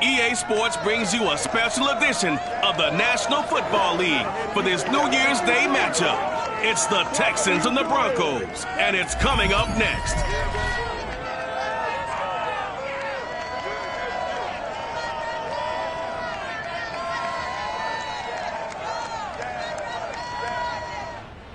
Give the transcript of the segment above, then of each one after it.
EA Sports brings you a special edition of the National Football League for this New Year's Day matchup. It's the Texans and the Broncos, and it's coming up next.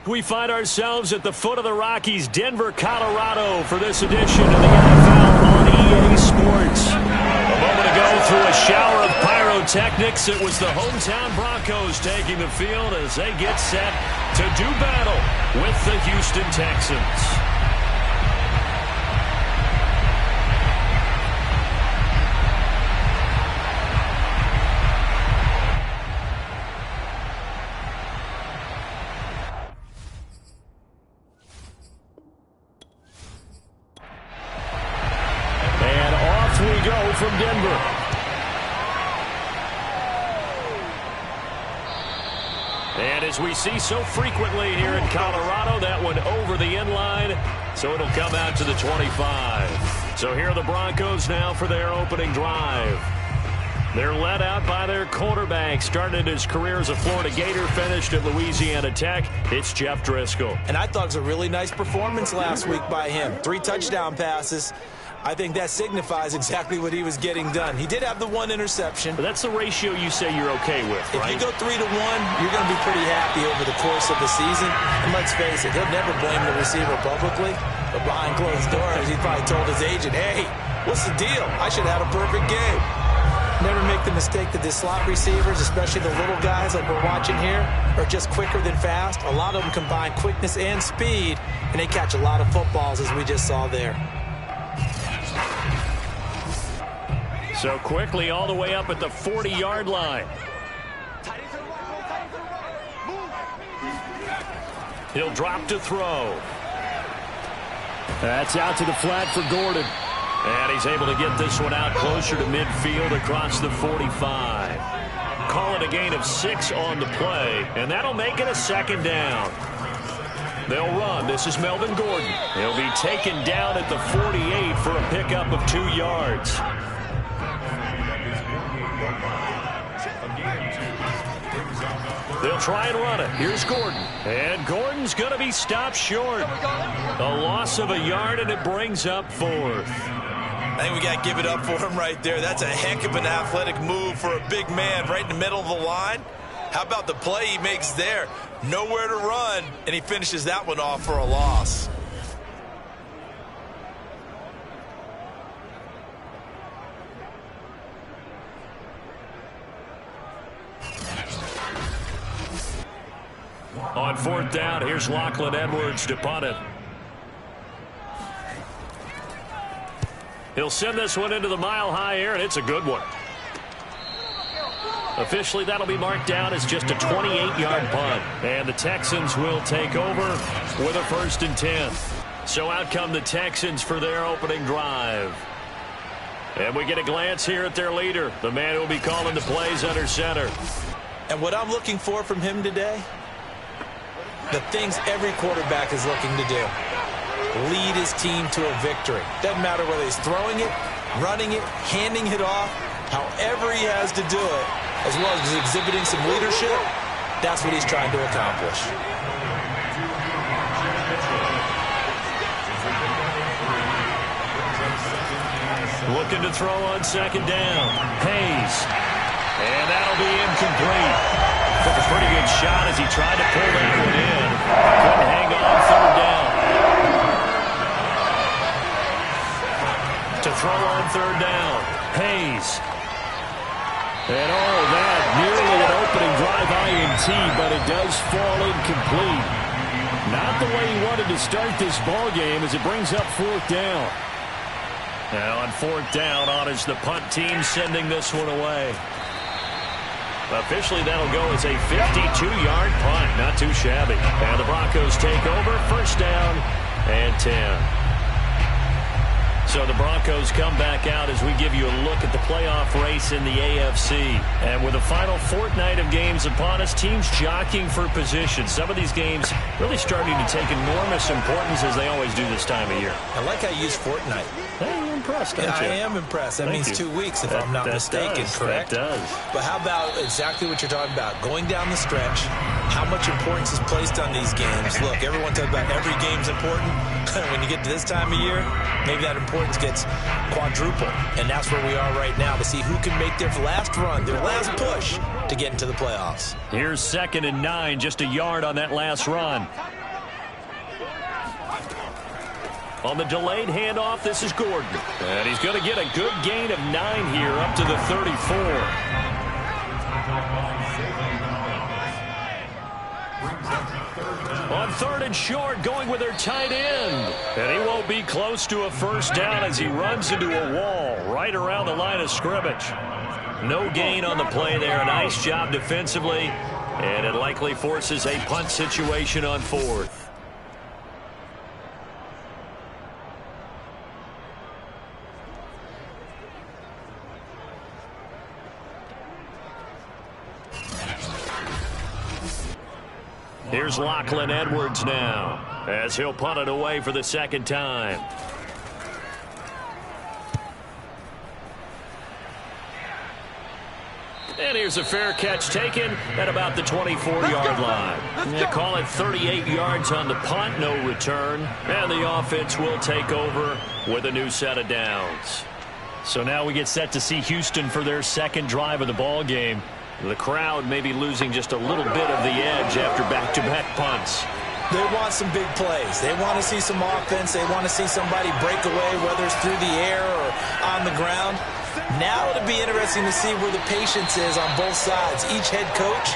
We find ourselves at the foot of the Rockies, Denver, Colorado, for this edition of the NFL on EA Sports. A moment ago, through a shower of pyrotechnics, it was the hometown Broncos taking the field as they get set to do battle with the Houston Texans. From Denver. And as we see so frequently here in Colorado, that one over the end line, so it'll come out to the 25. So here are the Broncos now for their opening drive. They're led out by their quarterback. Started his career as a Florida Gator, finished at Louisiana Tech. It's Jeff Driscoll. And I thought it was a really nice performance last week by him. 3 touchdown passes. I think that signifies exactly what he was getting done. He did have the 1 interception. But that's the ratio you say you're okay with, right? If you go 3-to-1, you're going to be pretty happy over the course of the season. And let's face it, he'll never blame the receiver publicly. But behind closed doors, he probably told his agent, hey, what's the deal? I should have had a perfect game. Never make the mistake that the slot receivers, especially the little guys like we're watching here, are just quicker than fast. A lot of them combine quickness and speed, and they catch a lot of footballs, as we just saw there. So quickly all the way up at the 40-yard line. He'll drop to throw. That's out to the flat for Gordon. And he's able to get this one out closer to midfield across the 45. Call it a gain of 6 on the play, and that'll make it a second down. They'll run. This is Melvin Gordon. He'll be taken down at the 48 for a pickup of 2 yards. They'll try and run it. Here's Gordon. And Gordon's going to be stopped short. A loss of a yard, and it brings up 4th. I think we got to give it up for him right there. That's a heck of an athletic move for a big man right in the middle of the line. How about the play he makes there? Nowhere to run, and he finishes that one off for a loss. On 4th down, here's Lachlan Edwards to punt it. He'll send this one into the mile-high air, and it's a good one. Officially, that'll be marked down as just a 28-yard punt. And the Texans will take over with a 1st and 10. So out come the Texans for their opening drive. And we get a glance here at their leader, the man who will be calling the plays under center. And what I'm looking for from him today, the things every quarterback is looking to do. Lead his team to a victory. Doesn't matter whether he's throwing it, running it, handing it off, however he has to do it, as well as exhibiting some leadership, that's what he's trying to accomplish. Looking to throw on 2nd down. Hayes. And that'll be incomplete. Took a pretty good shot as he tried to pull that one in. Couldn't hang on 3rd down. To throw on 3rd down. Hayes. And all of that, nearly an opening drive INT, but it does fall incomplete. Not the way he wanted to start this ball game as it brings up 4th down. Now on 4th down, on is the punt team sending this one away. Officially, that'll go as a 52-yard punt. Not too shabby. And the Broncos take over. 1st down and 10. So the Broncos come back out as we give you a look at the playoff race in the AFC. And with the final fortnight of games upon us, teams jockeying for position. Some of these games really starting to take enormous importance as they always do this time of year. I like how you use fortnight. Hey, you're impressed, aren't you? I am impressed. That means 2 weeks, if I'm not mistaken, correct? That does. But how about exactly what you're talking about? Going down the stretch, how much importance is placed on these games? Look, everyone talks about every game's important. When you get to this time of year, maybe that importance gets quadruple. And that's where we are right now to see who can make their last run, their last push to get into the playoffs. Here's 2nd and 9, just a yard on that last run. On the delayed handoff, this is Gordon. And he's going to get a good gain of 9 here up to the 34. On 3rd and short, going with their tight end. And he won't be close to a first down as he runs into a wall right around the line of scrimmage. No gain on the play there. A nice job defensively. And it likely forces a punt situation on 4th. Here's Lachlan Edwards now as he'll punt it away for the 2nd time. And here's a fair catch taken at about the 24-yard line. They call it 38 yards on the punt, no return. And the offense will take over with a new set of downs. So now we get set to see Houston for their 2nd drive of the ball game. The crowd may be losing just a little bit of the edge after back-to-back punts. They want some big plays. They want to see some offense. They want to see somebody break away, whether it's through the air or on the ground. Now it'll be interesting to see where the patience is on both sides. Each head coach,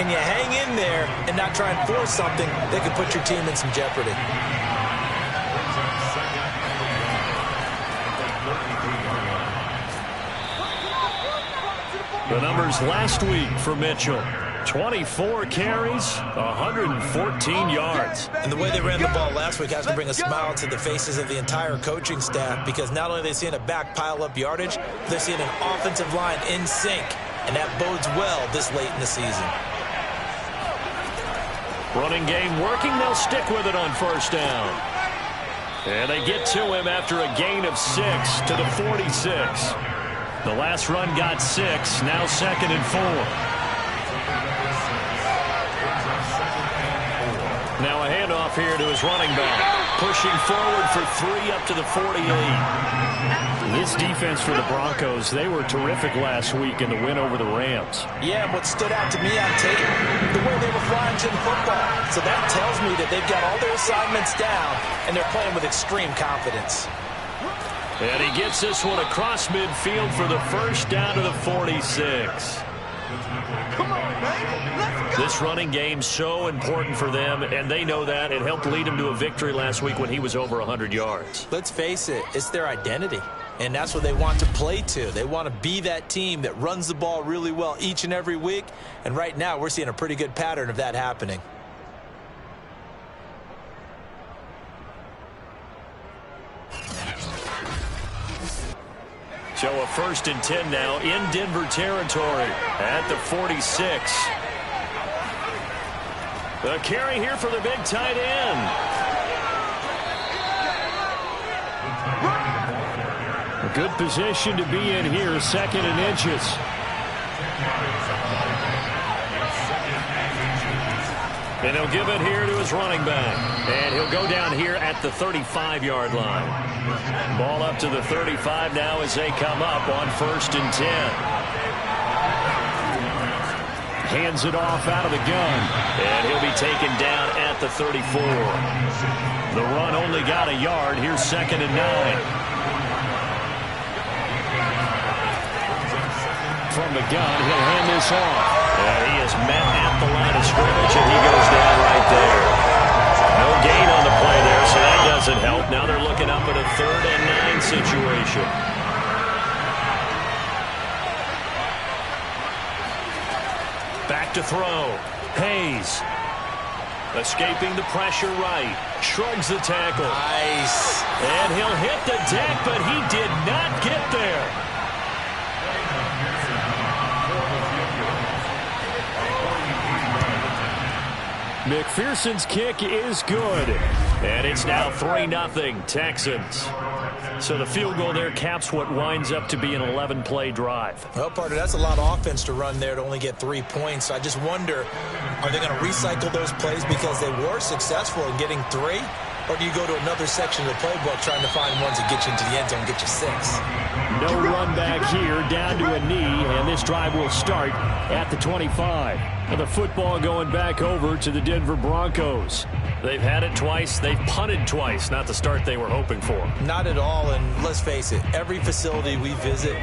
can you hang in there and not try and force something that could put your team in some jeopardy? The numbers last week for Mitchell. 24 carries, 114 yards. And the way they ran the ball last week has to bring a smile to the faces of the entire coaching staff, because not only are they seeing a back pile up yardage, they're seeing an offensive line in sync, and that bodes well this late in the season. Running game working. They'll stick with it on 1st down. And they get to him after a gain of 6 to the 46. The last run got 6, now 2nd and 4. Now a handoff here to his running back. Pushing forward for 3 up to the 48. This defense for the Broncos, they were terrific last week in the win over the Rams. Yeah, and what stood out to me on tape, the way they were flying to the football. So that tells me that they've got all their assignments down, and they're playing with extreme confidence. And he gets this one across midfield for the 1st down to the 46. Come on, man. Let's go. This running game so important for them, and they know that. It helped lead him to a victory last week when he was over 100 yards. Let's face it, it's their identity, and that's what they want to play to. They want to be that team that runs the ball really well each and every week, and right now we're seeing a pretty good pattern of that happening. So a 1st and 10 now in Denver territory at the 46. The carry here for the big tight end. A good position to be in here, 2nd and inches. And he'll give it here to his running back. And he'll go down here at the 35-yard line. Ball up to the 35 now as they come up on 1st and 10. Hands it off out of the gun. And he'll be taken down at the 34. The run only got a yard. Here's 2nd and 9. From the gun, he'll hand this off. He is met at the line of scrimmage, and he goes down right there. No gain on the play there, so that doesn't help. Now they're looking up at a 3rd and 9 situation. Back to throw. Hayes. Escaping the pressure right. Shrugs the tackle. Nice. And he'll hit the deck, but he did not get there. McPherson's kick is good. And it's now 3-0 Texans. So the field goal there caps what winds up to be an 11-play drive. Well, partner, that's a lot of offense to run there to only get 3 points. I just wonder, are they going to recycle those plays because they were successful in getting 3? Or do you go to another section of the playbook trying to find ones that get you into the end zone and get you 6? No run back here, down to a knee, and this drive will start at the 25. And the football going back over to the Denver Broncos. They've had it twice. They've punted twice. Not the start they were hoping for. Not at all, and let's face it, every facility we visit,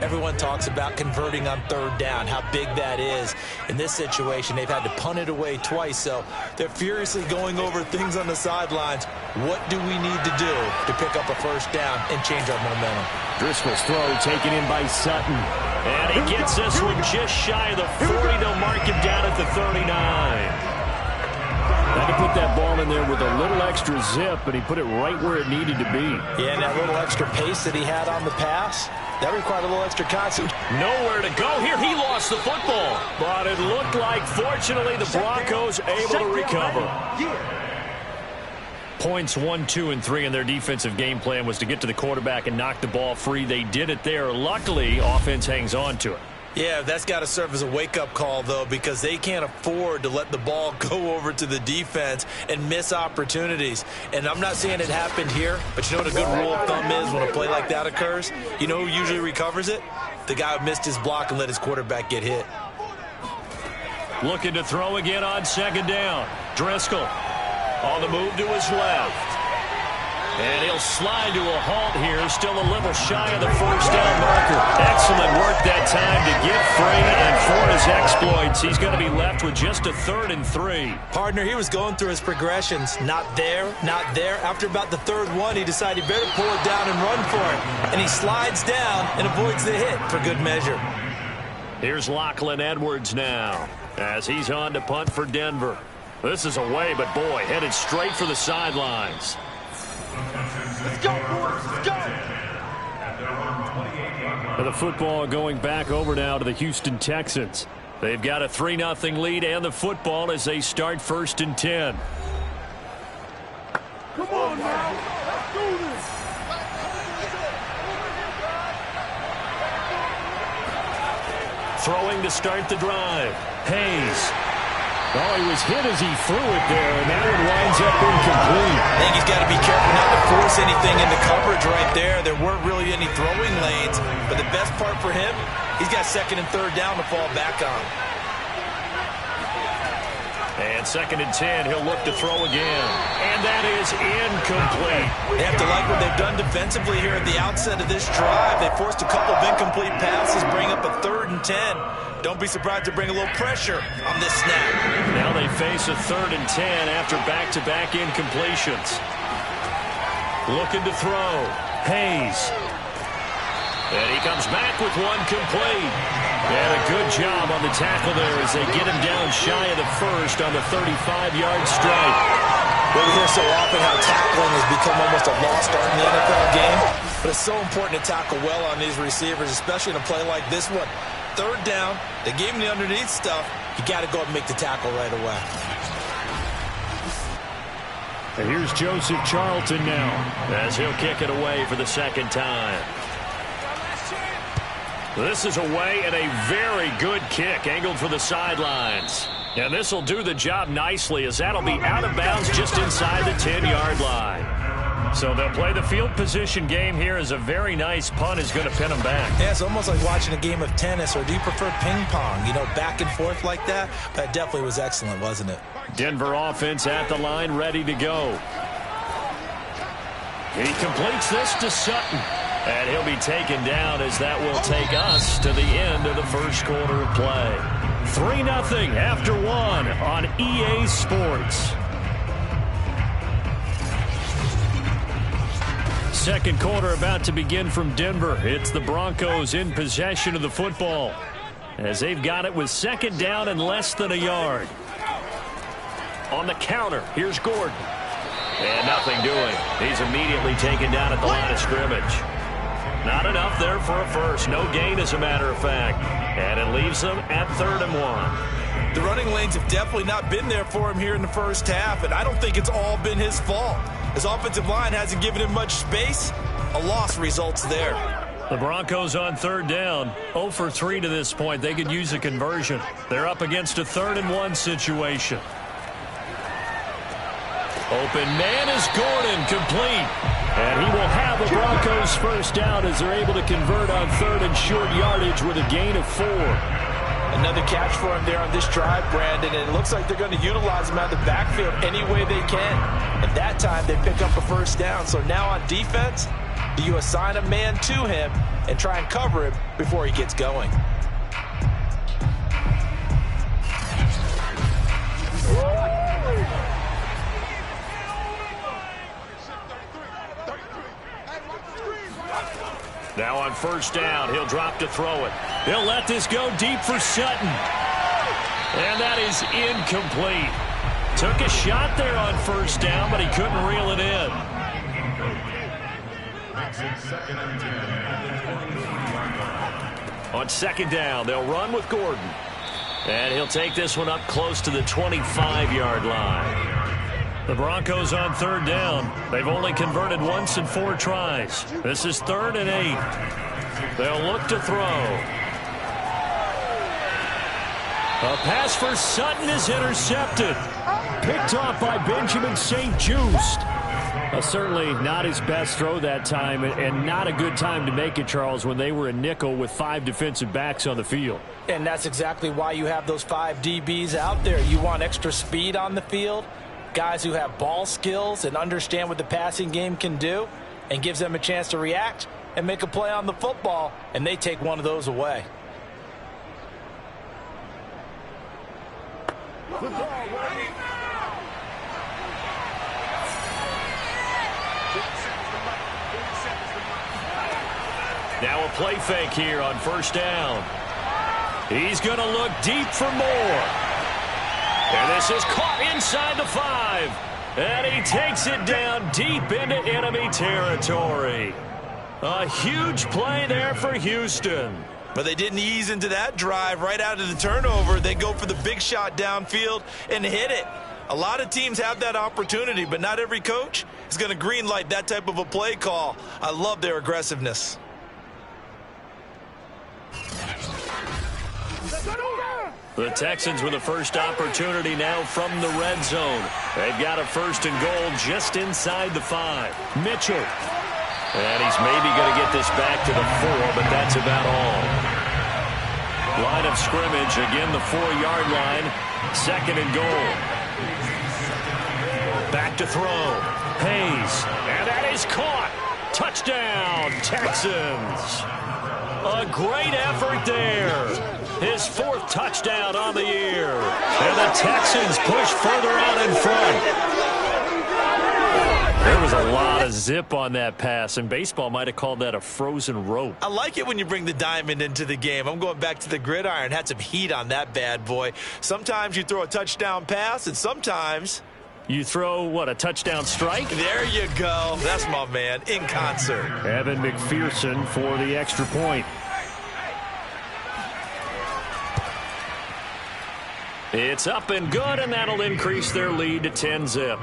everyone talks about converting on 3rd down, how big that is. In this situation, they've had to punt it away twice, so they're furiously going over things on the sidelines. What do we need to do to pick up a 1st down and change our momentum? Driscoll's throw taken in by Sutton. And he gets this one just shy of the 40. They'll mark him down at the 39. Had to put that ball in there with a little extra zip, and he put it right where it needed to be. Yeah, and that little extra pace that he had on the pass, that required a little extra concentration. Nowhere to go here. He lost the football. But it looked like, fortunately, the Broncos able to recover. Points 1, 2, and 3 in their defensive game plan was to get to the quarterback and knock the ball free. They did it there. Luckily, offense hangs on to it. Yeah, that's got to serve as a wake-up call, though, because they can't afford to let the ball go over to the defense and miss opportunities. And I'm not saying it happened here, but you know what a good rule of thumb is when a play like that occurs? You know who usually recovers it? The guy who missed his block and let his quarterback get hit. Looking to throw again on 2nd down. Driscoll on the move to his left. And he'll slide to a halt here, still a little shy of the 1st down marker. Excellent work that time to get free, and for his exploits, he's going to be left with just a 3rd and 3. Partner, he was going through his progressions. Not there, not there. After about the 3rd one, he decided he better pull it down and run for it. And he slides down and avoids the hit for good measure. Here's Lachlan Edwards now, as he's on to punt for Denver. This is away, but boy, headed straight for the sidelines. Let's go, boys. Let's go. The football going back over now to the Houston Texans. They've got a 3-0 lead and the football as they start 1st and 10. Come on now. Let's do this. Throwing to start the drive. Hayes. Oh, he was hit as he threw it there, and that one winds up incomplete. I think he's got to be careful not to force anything into coverage right there. There weren't really any throwing lanes, but the best part for him, he's got 2nd and 3rd down to fall back on. And 2nd and 10, he'll look to throw again. And that is incomplete. They have to like what they've done defensively here at the outset of this drive. They forced a couple of incomplete passes, bring up a 3rd and 10. Don't be surprised to bring a little pressure on this snap. Now they face a 3rd and 10 after back-to-back incompletions. Looking to throw. Hayes. And he comes back with one complete. And a good job on the tackle there as they get him down shy of the 1st on the 35-yard strike. We hear so often how tackling has become almost a lost art in the NFL game. But it's so important to tackle well on these receivers, especially in a play like this one. 3rd down, they gave him the underneath stuff. You got to go up and make the tackle right away. And here's Joseph Charlton now as he'll kick it away for the 2nd time. This is away and a very good kick angled for the sidelines. And this will do the job nicely as that'll be out of bounds just inside the 10-yard line. So they'll play the field position game here as a very nice punt is going to pin them back. Yeah, it's almost like watching a game of tennis, or do you prefer ping pong? You know, back and forth like that? That definitely was excellent, wasn't it? Denver offense at the line, ready to go. He completes this to Sutton. And he'll be taken down as that will take us to the end of the 1st quarter of play. 3-0 after 1 on EA Sports. 2nd quarter about to begin from Denver. It's the Broncos in possession of the football as they've got it with 2nd down and less than a yard. On the counter, here's Gordon. And nothing doing. He's immediately taken down at the line of scrimmage. Not enough there for a first. No gain, as a matter of fact. And it leaves them at 3rd and 1. The running lanes have definitely not been there for him here in the first half, and I don't think it's all been his fault. His offensive line hasn't given him much space. A loss results there. The Broncos on 3rd down. 0 for 3 to this point. They could use a conversion. They're up against a 3rd and 1 situation. Open man is Gordon, complete. And he will have the Broncos first down as they're able to convert on 3rd and short yardage with a gain of 4. Another catch for him there on this drive, Brandon, and it looks like they're going to utilize him out of the backfield any way they can. And that time they pick up a first down. So now on defense, do you assign a man to him and try and cover him before he gets going? Now on first down, he'll drop to throw it. He'll let this go deep for Sutton. And that is incomplete. Took a shot there on first down, but he couldn't reel it in. On 2nd down, they'll run with Gordon. And he'll take this one up close to the 25-yard line. The Broncos on 3rd down. They've only converted once in 4 tries. This is 3rd and 8. They'll look to throw. A pass for Sutton is intercepted. Picked off by Benjamin St-Juste. Certainly not his best throw that time, and not a good time to make it, Charles, when they were a nickel with 5 defensive backs on the field. And that's exactly why you have those 5 DBs out there. You want extra speed on the field, guys who have ball skills and understand what the passing game can do, and gives them a chance to react and make a play on the football, and they take one of those away. Now a play fake here on first down. He's going to look deep for more. And this is caught inside the 5. And he takes it down deep into enemy territory. A huge play there for Houston. But they didn't ease into that drive right out of the turnover. They go for the big shot downfield and hit it. A lot of teams have that opportunity, but not every coach is going to green light that type of a play call. I love their aggressiveness. The Texans with the first opportunity now from the red zone. They've got a 1st and goal just inside the 5. Mitchell. And he's maybe going to get this back to the 4, but that's about all. Line of scrimmage, again the 4-yard line. 2nd and goal. Back to throw. Hayes. And that is caught. Touchdown, Texans. A great effort there. His 4th touchdown on the year. And the Texans push further out in front. There was a lot of zip on that pass, and baseball might have called that a frozen rope. I like it when you bring the diamond into the game. I'm going back to the gridiron. Had some heat on that bad boy. Sometimes you throw a touchdown pass, and sometimes you throw, what, a touchdown strike? There you go. That's my man, in concert. Evan McPherson for the extra point. It's up and good, and that'll increase their lead to 10-zip.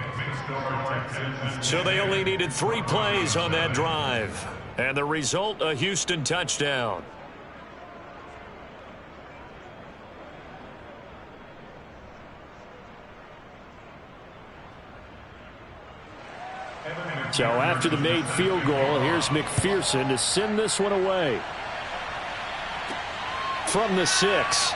So they only needed 3 plays on that drive. And the result, a Houston touchdown. So after the made field goal, here's McPherson to send this one away. From the 6.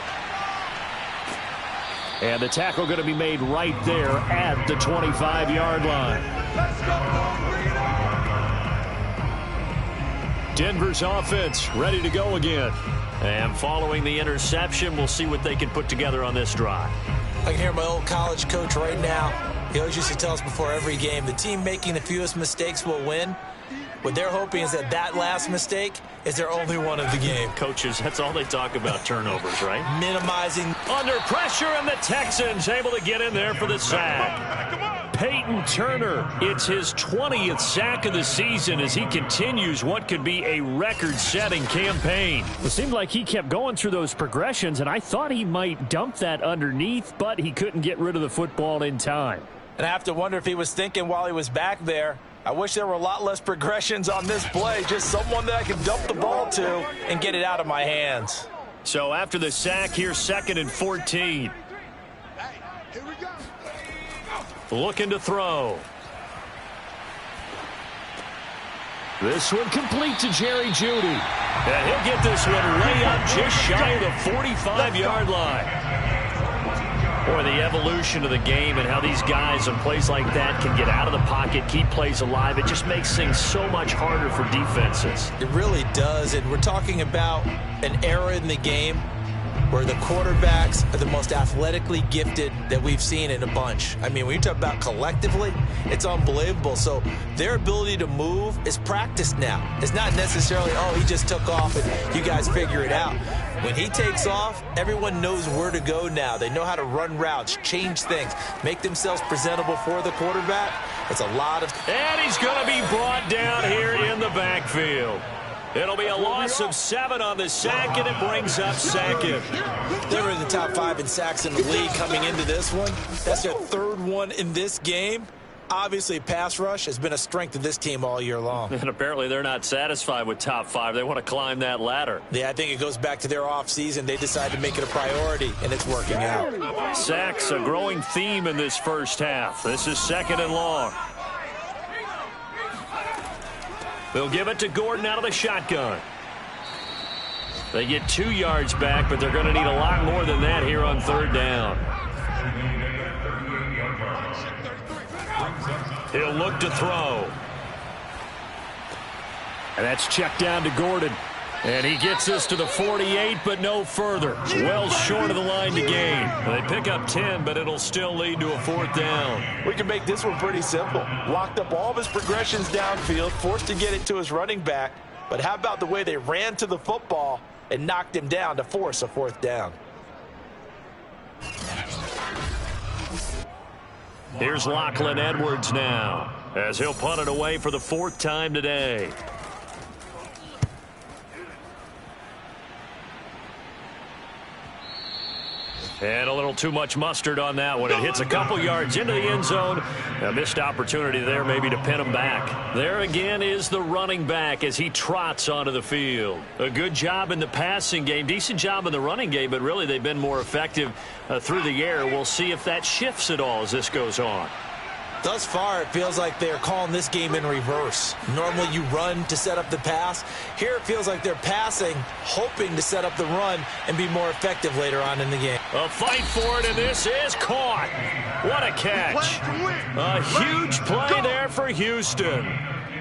And the tackle going to be made right there at the 25-yard line. Denver's offense ready to go again. And following the interception, we'll see what they can put together on this drive. I can hear my old college coach right now. He always used to tell us before every game, the team making the fewest mistakes will win. What they're hoping is that last mistake is their only one of the game. Coaches, that's all they talk about, turnovers, right? Minimizing. Under pressure, and the Texans able to get in there for the sack. Peyton Turner, it's his 20th sack of the season as he continues what could be a record-setting campaign. It seemed like he kept going through those progressions, and I thought he might dump that underneath, but he couldn't get rid of the football in time. And I have to wonder if he was thinking while he was back there, I wish there were a lot less progressions on this play, just someone that I could dump the ball to and get it out of my hands. So after the sack, here's 2nd and 14. Looking to throw. This one complete to Jerry Jeudy. And he'll get this one way up just shy of the 45-yard line. Boy, the evolution of the game and how these guys on plays like that can get out of the pocket, keep plays alive, it just makes things so much harder for defenses. It really does, and we're talking about an era in the game where the quarterbacks are the most athletically gifted that we've seen in a bunch. I mean, when you talk about collectively, it's unbelievable. So their ability to move is practiced now. It's not necessarily, oh, he just took off and you guys figure it out. When he takes off, everyone knows where to go now. They know how to run routes, change things, make themselves presentable for the quarterback. It's a lot of... And he's going to be brought down here in the backfield. It'll be a loss of 7 on the sack, and it brings up 2nd. They were in the top 5 in sacks in the league coming into this one. That's their 3rd one in this game. Obviously, pass rush has been a strength of this team all year long. And apparently they're not satisfied with top 5. They want to climb that ladder. Yeah, I think it goes back to their offseason. They decided to make it a priority, and it's working out. Sacks, a growing theme in this first half. This is 2nd and long. They'll give it to Gordon out of the shotgun. They get 2 yards back, but they're going to need a lot more than that here on 3rd down. He'll look to throw. And that's checked down to Gordon. And he gets this to the 48, but no further. Well short of the line to gain. They pick up 10, but it'll still lead to a 4th down. We can make this one pretty simple. Locked up all of his progressions downfield, forced to get it to his running back. But how about the way they ran to the football and knocked him down to force a 4th down? Here's Lachlan Edwards now, as he'll punt it away for the 4th time today. And a little too much mustard on that one. It hits a couple yards into the end zone. A missed opportunity there maybe to pin him back. There again is the running back as he trots onto the field. A good job in the passing game. Decent job in the running game, but really they've been more effective through the air. We'll see if that shifts at all as this goes on. Thus far, it feels like they're calling this game in reverse. Normally you run to set up the pass. Here it feels like they're passing, hoping to set up the run and be more effective later on in the game. A fight for it, and this is caught. What a catch. A huge play there for Houston.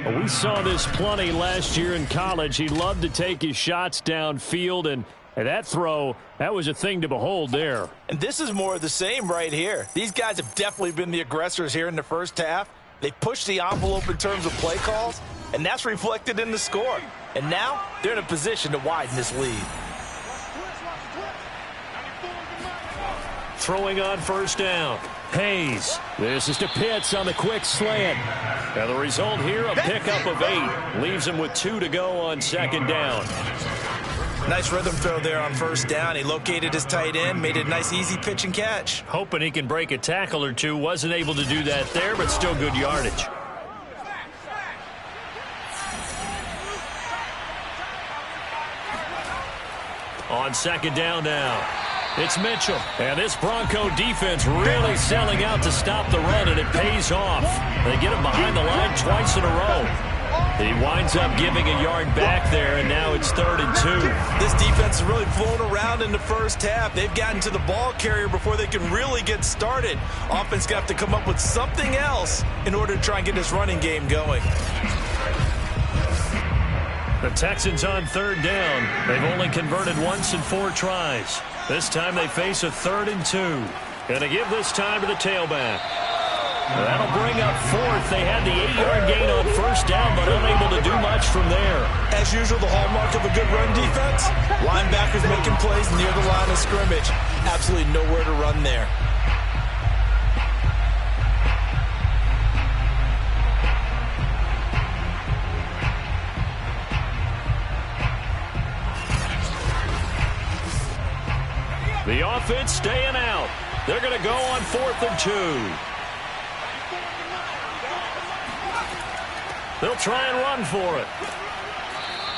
Well, we saw this plenty last year in college. He loved to take his shots downfield, and that throw, that was a thing to behold there. And this is more of the same right here. These guys have definitely been the aggressors here in the first half. They pushed the envelope in terms of play calls, and that's reflected in the score. And now they're in a position to widen this lead. Throwing on 1st down. Hayes. This is to Pitts on the quick slant. Now the result here, a pickup of 8. Leaves him with 2 to go on 2nd down. Nice rhythm throw there on 1st down. He located his tight end, made it a nice easy pitch and catch. Hoping he can break a tackle or two. Wasn't able to do that there, but still good yardage. On 2nd down now. It's Mitchell. And this Bronco defense really selling out to stop the run, and it pays off. They get him behind the line twice in a row. He winds up giving a yard back there, and now it's 3rd and 2. This defense has really flown around in the first half. They've gotten to the ball carrier before they can really get started. Offense got to come up with something else in order to try and get this running game going. The Texans on 3rd down. They've only converted once in 4 tries. This time they face a 3rd and 2. Going to give this time to the tailback. That'll bring up fourth. They had the 8-yard gain on first down, but unable to do much from there. As usual, the hallmark of a good run defense, linebackers making plays near the line of scrimmage. Absolutely nowhere to run there. The offense staying out. They're going to go on 4th and 2. They'll try and run for it.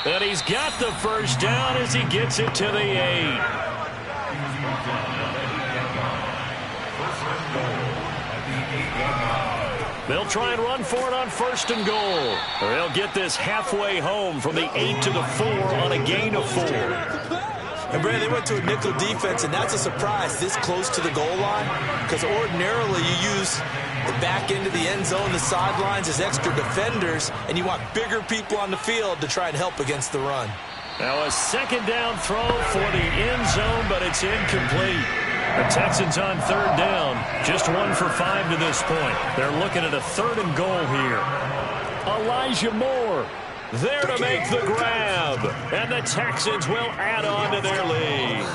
And he's got the first down as he gets it to the 8. They'll try and run for it on 1st and goal. They'll get this halfway home from the 8 to the 4 on a gain of 4. And, Brad, they went to a nickel defense, and that's a surprise this close to the goal line, because ordinarily you use the back end of the end zone, the sidelines as extra defenders, and you want bigger people on the field to try and help against the run. Now a 2nd down throw for the end zone, but it's incomplete. The Texans on 3rd down, just 1 for 5 to this point. They're looking at a 3rd and goal here. Elijah Moore there to make the grab, and the Texans will add on to their lead.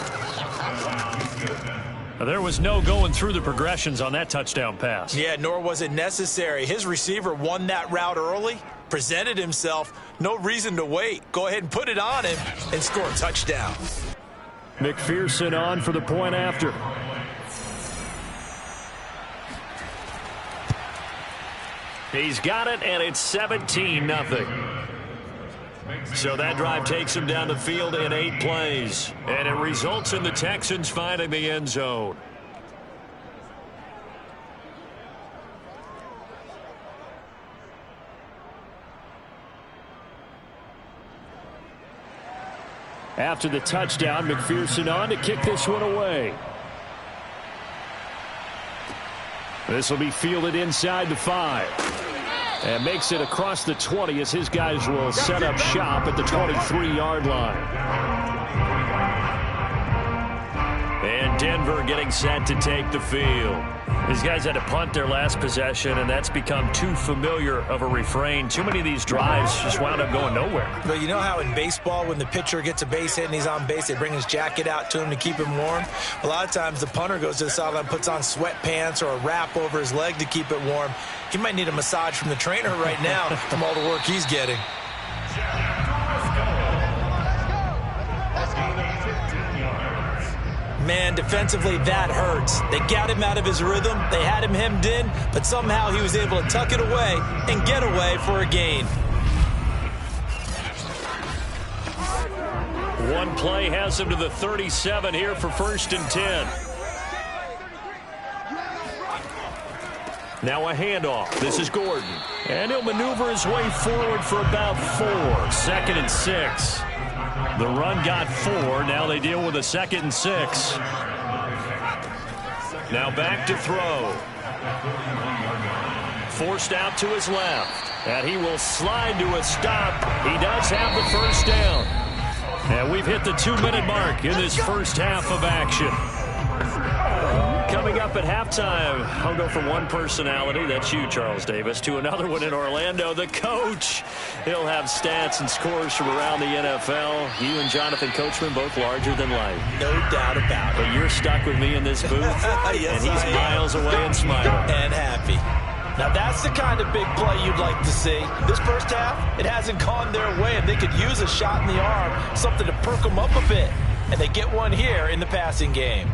There was no going through the progressions on that touchdown pass. Yeah, nor was it necessary. His receiver won that route early, presented himself, no reason to wait. Go ahead and put it on him and score a touchdown. McPherson on for the point after. He's got it, and it's 17-0. So that drive takes him down the field in 8 plays. And it results in the Texans finding the end zone. After the touchdown, McPherson on to kick this one away. This will be fielded inside the 5. And makes it across the 20 as his guys will set up shop at the 23-yard line. And Denver getting set to take the field. These guys had to punt their last possession, and that's become too familiar of a refrain. Too many of these drives just wound up going nowhere. But you know how in baseball, when the pitcher gets a base hit and he's on base, they bring his jacket out to him to keep him warm? A lot of times the punter goes to the sideline, puts on sweatpants or a wrap over his leg to keep it warm. He might need a massage from the trainer right now from all the work he's getting. Man, defensively, that hurts. They got him out of his rhythm. They had him hemmed in, but somehow he was able to tuck it away and get away for a gain. One play has him to the 37 here for 1st and 10. Now a handoff. This is Gordon. And he'll maneuver his way forward for about 4. 2nd and 6. The run got 4. Now they deal with a 2nd and 6. Now back to throw. Forced out to his left. And he will slide to a stop. He does have the first down. And we've hit the 2-minute mark in this first half of action. Coming up at halftime, I'll go from one personality, that's you, Charles Davis, to another one in Orlando, the coach. He'll have stats and scores from around the NFL. You and Jonathan Coachman, both larger than life. No doubt about it. But you're stuck with me in this booth, Yes, and he's miles away and smiling. And happy. Now, that's the kind of big play you'd like to see. This first half, it hasn't gone their way, and they could use a shot in the arm, something to perk them up a bit. And they get one here in the passing game.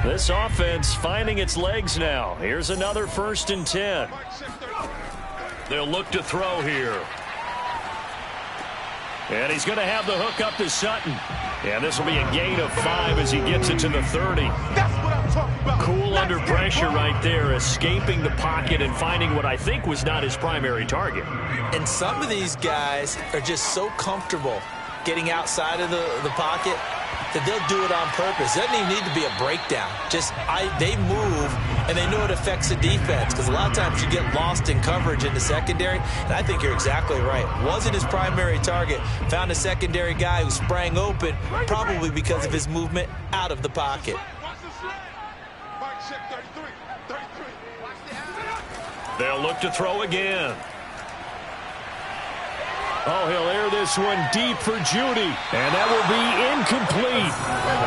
This offense finding its legs now. Here's another 1st and 10. They'll look to throw here. And he's going to have the hook up to Sutton. And this will be a gain of 5 as he gets it to the 30. That's what I'm talking about. Cool under pressure right there, escaping the pocket and finding what I think was not his primary target. And some of these guys are just so comfortable getting outside of the pocket. that they'll do it on purpose. It doesn't even need to be a breakdown. Just they move, and they know it affects the defense, because a lot of times you get lost in coverage in the secondary, and I think you're exactly right. Wasn't his primary target. Found a secondary guy who sprang open, probably because of his movement out of the pocket. They'll look to throw again. Oh, he'll air this one deep for Judy. And that will be incomplete.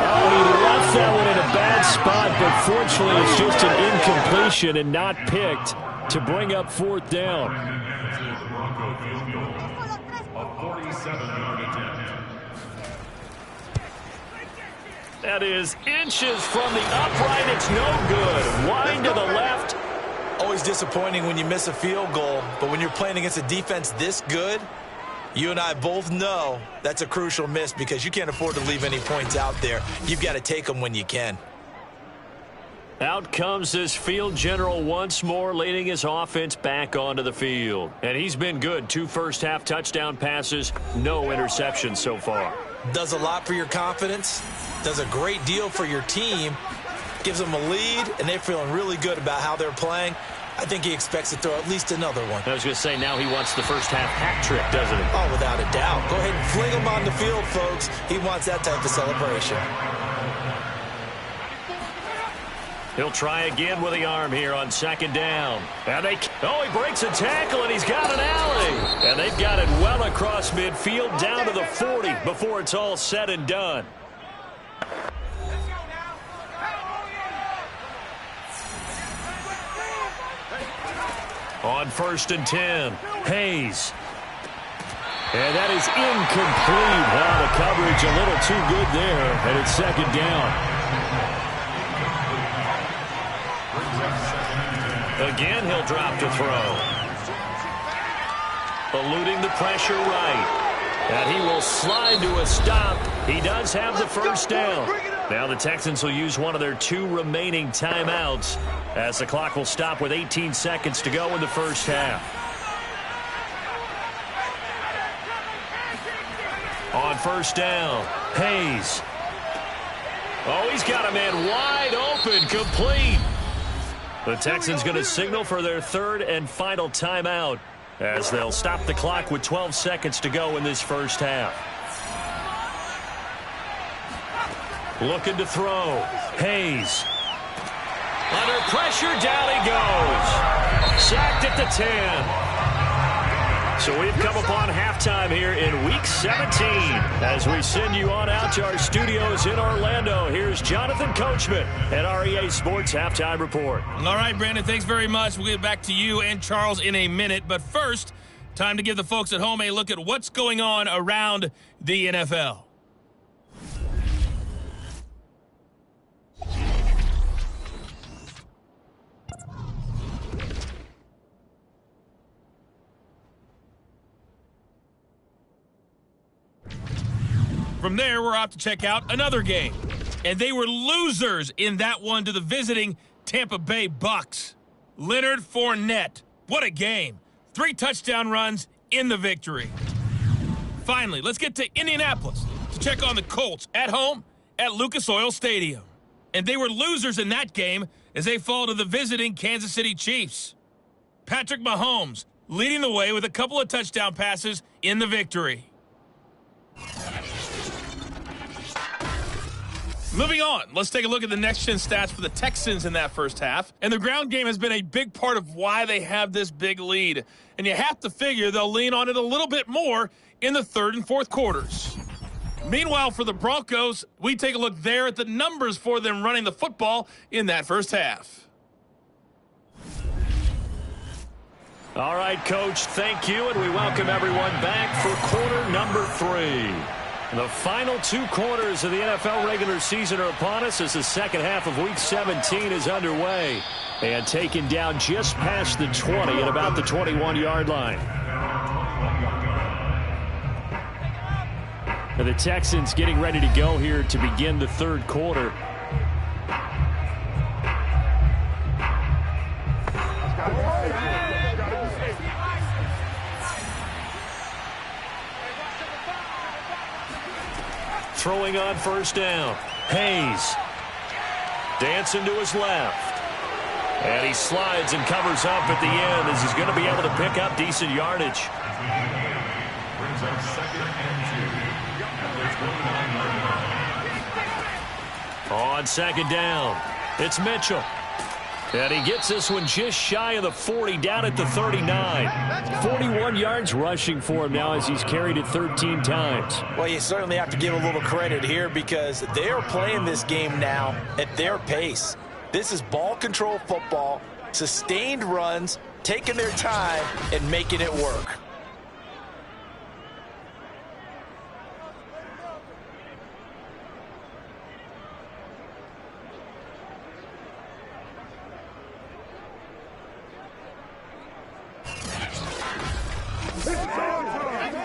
Oh, he left that one in a bad spot, but fortunately it's just an incompletion and not picked to bring up 4th down. That is inches from the upright. It's no good. Wide to the left. Always disappointing when you miss a field goal, but when you're playing against a defense this good, you and I both know that's a crucial miss, because you can't afford to leave any points out there. You've got to take them when you can. Out comes this field general once more, leading his offense back onto the field. And he's been good. 2 first-half touchdown passes, no interceptions so far. Does a lot for your confidence, does a great deal for your team, gives them a lead, and they're feeling really good about how they're playing. I think he expects to throw at least another one. I was going to say, now he wants the first-half hat trick, doesn't he? Oh, without a doubt. Go ahead and fling him on the field, folks. He wants that type of celebration. He'll try again with the arm here on 2nd down. And he breaks a tackle, and he's got an alley. And they've got it well across midfield down to the 40 before it's all said and done. On 1st and 10, Hayes. And that is incomplete. Well, the coverage a little too good there, and it's 2nd down. Again, he'll drop to throw. Eluding the pressure right. And he will slide to a stop. He does have the first down. Now the Texans will use one of their 2 remaining timeouts, as the clock will stop with 18 seconds to go in the first half. On 1st down, Hayes. Oh, he's got a man wide open, complete. The Texans going to signal for their 3rd and final timeout, as they'll stop the clock with 12 seconds to go in this first half. Looking to throw. Hayes. Under pressure, down he goes. Sacked at the 10. So we've come upon halftime here in Week 17. As we send you on out to our studios in Orlando, here's Jonathan Coachman at REA Sports Halftime Report. All right, Brandon, thanks very much. We'll get back to you and Charles in a minute. But first, time to give the folks at home a look at what's going on around the NFL. From there, we're off to check out another game. And they were losers in that one to the visiting Tampa Bay Bucks. Leonard Fournette. What a game. 3 touchdown runs in the victory. Finally, let's get to Indianapolis to check on the Colts at home at Lucas Oil Stadium. And they were losers in that game as they fall to the visiting Kansas City Chiefs. Patrick Mahomes leading the way with a couple of touchdown passes in the victory. Moving on, let's take a look at the next-gen stats for the Texans in that first half. And the ground game has been a big part of why they have this big lead. And you have to figure they'll lean on it a little bit more in the 3rd and 4th quarters. Meanwhile, for the Broncos, we take a look there at the numbers for them running the football in that first half. All right, Coach, thank you, and we welcome everyone back for quarter number 3. The final 2 quarters of the NFL regular season are upon us as the second half of Week 17 is underway. And taken down just past the 20 at about the 21-yard line. Now the Texans getting ready to go here to begin the 3rd quarter. throwing on first down. Hayes. Dancing to his left. And he slides and covers up at the end as he's going to be able to pick up decent yardage. On second down, it's Mitchell. And he gets this one just shy of the 40, down at the 39. 41 yards rushing for him now as he's carried it 13 times. Well, you certainly have to give a little credit here because they are playing this game now at their pace. This is ball control football, sustained runs, taking their time and making it work.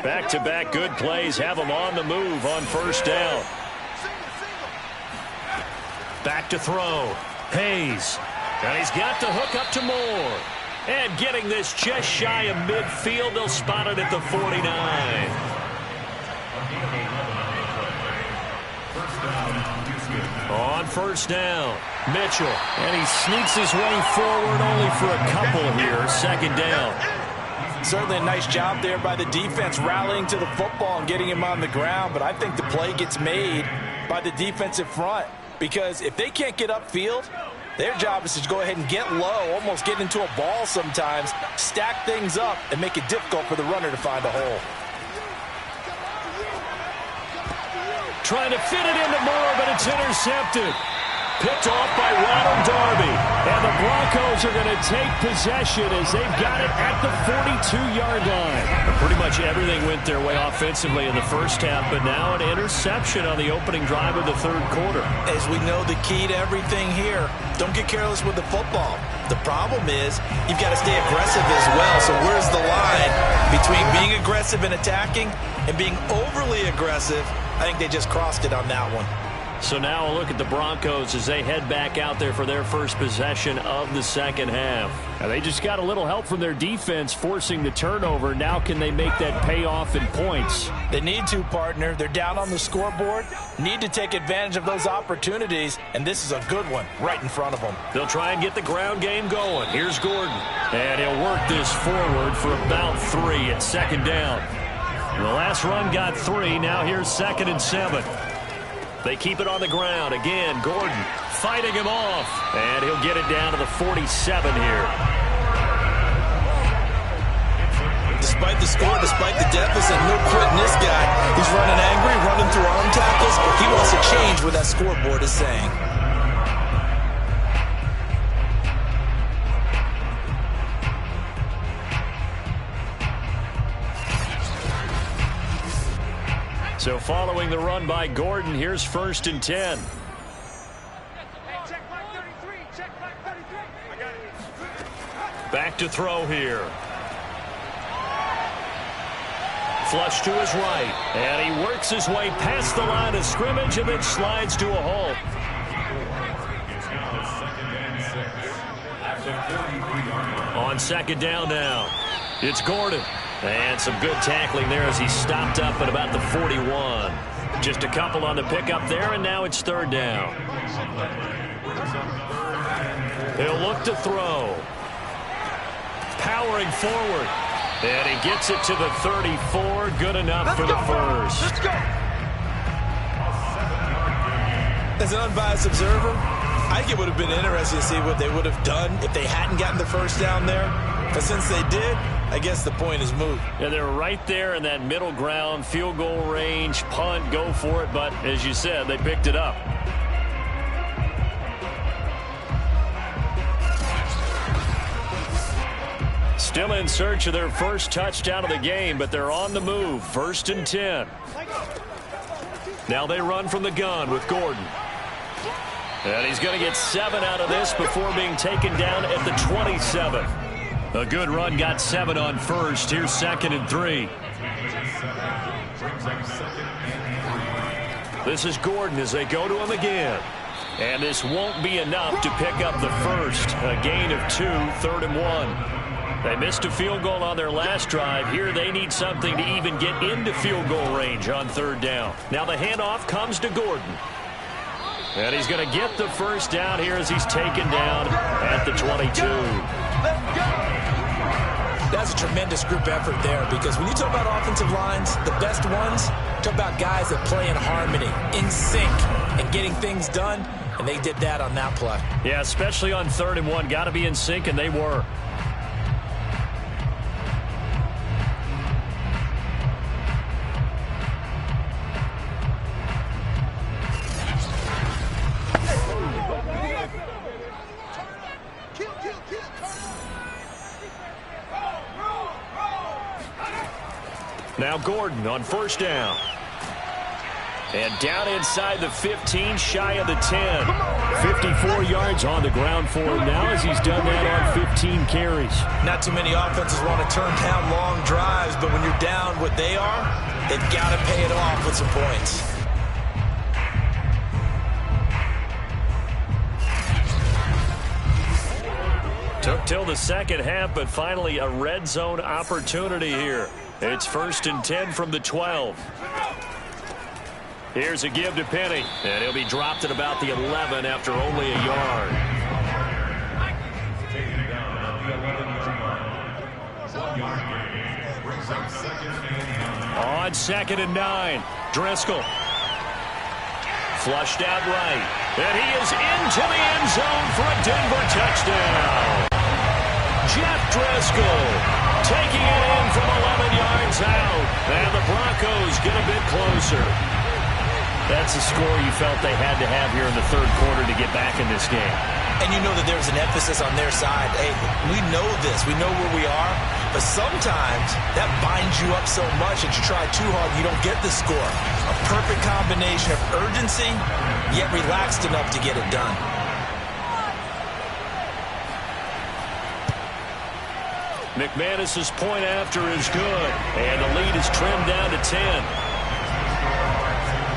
Back-to-back good plays have him on the move on first down. Back to throw. Hayes. And he's got to hook up to Moore. And getting this just shy of midfield. They'll spot it at the 49. On first down, Mitchell. And he sneaks his way forward only for a couple here. Second down. Certainly a nice job there by the defense rallying to the football and getting him on the ground, but I think the play gets made by the defensive front because if they can't get upfield, their job is to go ahead and get low, almost get into a ball sometimes, stack things up, and make it difficult for the runner to find a hole. Trying to fit it into Moore, but it's intercepted. Picked off by Ronald Darby. And the Broncos are going to take possession as they've got it at the 42-yard line. Pretty much everything went their way offensively in the first half, but now an interception on the opening drive of the third quarter. As we know, the key to everything here, don't get careless with the football. The problem is you've got to stay aggressive as well. So where's the line between being aggressive and attacking and being overly aggressive? I think they just crossed it on that one. So now a look at the Broncos as they head back out there for their first possession of the second half. Now they just got a little help from their defense forcing the turnover. Now can they make that pay off in points? They need to, partner. They're down on the scoreboard. Need to take advantage of those opportunities, and this is a good one right in front of them. They'll try and get the ground game going. Here's Gordon. And he'll work this forward for about 3 at second down. The last run got 3. Now here's 2nd and 7. They keep it on the ground. Again, Gordon fighting him off. And he'll get it down to the 47 here. Despite the score, despite the deficit, no quitting this guy. He's running angry, running through arm tackles. He wants to change what that scoreboard is saying. So following the run by Gordon, here's 1st and 10. Back to throw here. Flush to his right. And he works his way past the line of scrimmage and then slides to a halt. On second down now, it's Gordon. And some good tackling there as he stopped up at about the 41. Just a couple on the pickup there, and now it's 3rd down. He'll look to throw. Powering forward. And he gets it to the 34. Good enough for the first. Let's go. As an unbiased observer, I think it would have been interesting to see what they would have done if they hadn't gotten the first down there. But since they did, I guess the point is moved. Yeah, they're right there in that middle ground, field goal range, punt, go for it. But as you said, they picked it up. Still in search of their first touchdown of the game, but they're on the move. 1st and 10. Now they run from the gun with Gordon. And he's going to get 7 out of this before being taken down at the 27. A good run got 7 on first. Here's 2nd and 3. This is Gordon as they go to him again. And this won't be enough to pick up the first. A gain of 2, 3rd and 1. They missed a field goal on their last drive. Here they need something to even get into field goal range on third down. Now the handoff comes to Gordon. And he's going to get the first down here as he's taken down at the 22. That's a tremendous group effort there, because when you talk about offensive lines, the best ones, talk about guys that play in harmony, in sync, and getting things done, and they did that on that play. Yeah, especially on 3rd and 1. Got to be in sync, and they were. Now Gordon on first down. And down inside the 15, shy of the 10. 54 yards on the ground for him now as he's done that on 15 carries. Not too many offenses want to turn down long drives, but when you're down what they are, they've got to pay it off with some points. Took till the second half, but finally a red zone opportunity here. It's 1st and 10 from the 12. Here's a give to Penny, and he'll be dropped at about the 11 after only a yard. On 2nd and 9, Driscoll. Flushed out right, and he is into the end zone for a Denver touchdown. Jeff Driscoll taking it in from 11 yards out, and the Broncos get a bit closer. That's a score you felt they had to have here in the 3rd quarter to get back in this game. And you know that there's an emphasis on their side. Hey, we know this. We know where we are. But sometimes that binds you up so much that you try too hard and you don't get the score. A perfect combination of urgency, yet relaxed enough to get it done. McManus's point after is good, and the lead is trimmed down to 10.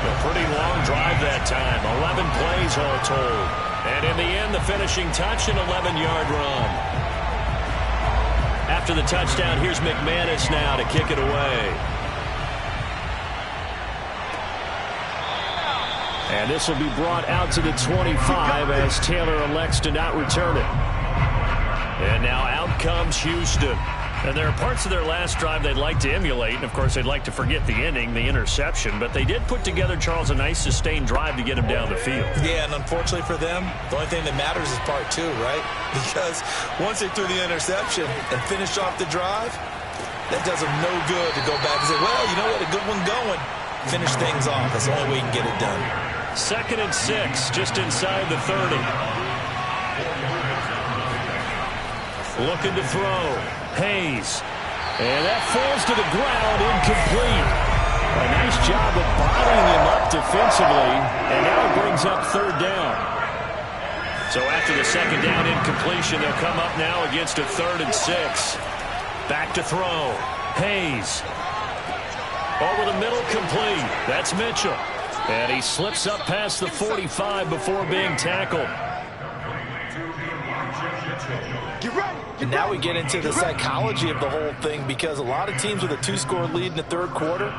A pretty long drive that time, 11 plays all told. And in the end, the finishing touch, an 11-yard run. After the touchdown, here's McManus now to kick it away. And this will be brought out to the 25 as Taylor elects to not return it. And now out comes Houston. And there are parts of their last drive they'd like to emulate. And, of course, they'd like to forget the ending, the interception. But they did put together, Charles, a nice sustained drive to get him down the field. Yeah, and unfortunately for them, the only thing that matters is part 2, right? Because once they threw the interception and finished off the drive, that does them no good to go back and say, well, you know what, a good one going. Finish things off. That's the only way you can get it done. 2nd and 6, just inside the 30. Looking to throw. Hayes. And that falls to the ground, incomplete. A nice job of bottling him up defensively, and now it brings up 3rd down. So after the 2nd down incompletion, they'll come up now against a 3rd and 6. Back to throw. Hayes. Over the middle, complete. That's Mitchell. And he slips up past the 45 before being tackled. And now we get into the psychology of the whole thing, because a lot of teams with a 2-score lead in the 3rd quarter,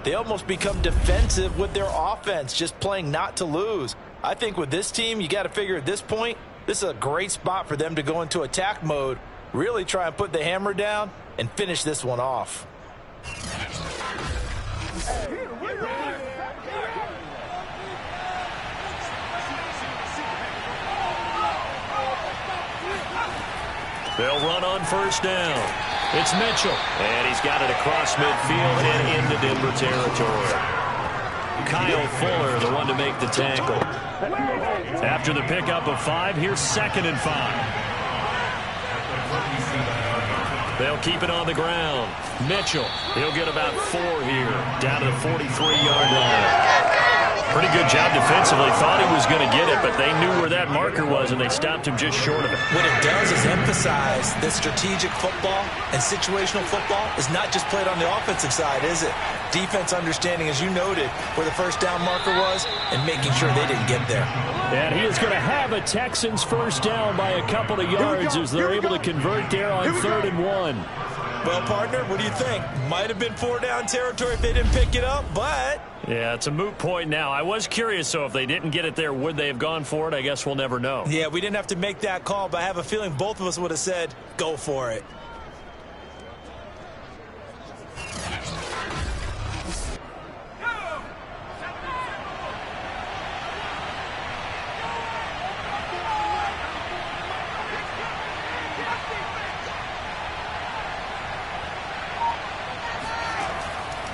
they almost become defensive with their offense, just playing not to lose. I think with this team, you got to figure at this point, this is a great spot for them to go into attack mode, really try and put the hammer down and finish this one off. They'll run on first down. It's Mitchell. And he's got it across midfield and into Denver territory. Kyle Fuller, the one to make the tackle. After the pickup of 5, here's 2nd and 5. They'll keep it on the ground. Mitchell, he'll get about 4 here, down to the 43-yard line. Pretty good job defensively. Thought he was going to get it, but they knew where that marker was, and they stopped him just short of it. What it does is emphasize that strategic football and situational football is not just played on the offensive side, is it? Defense understanding, as you noted, where the first down marker was and making sure they didn't get there. And he is going to have a Texans first down by a couple of yards as they're able to convert there on 3rd and 1. Well, partner, what do you think? Might have been 4-down territory if they didn't pick it up, but... Yeah, it's a moot point now. I was curious, so if they didn't get it there, would they have gone for it? I guess we'll never know. Yeah, we didn't have to make that call, but I have a feeling both of us would have said, go for it.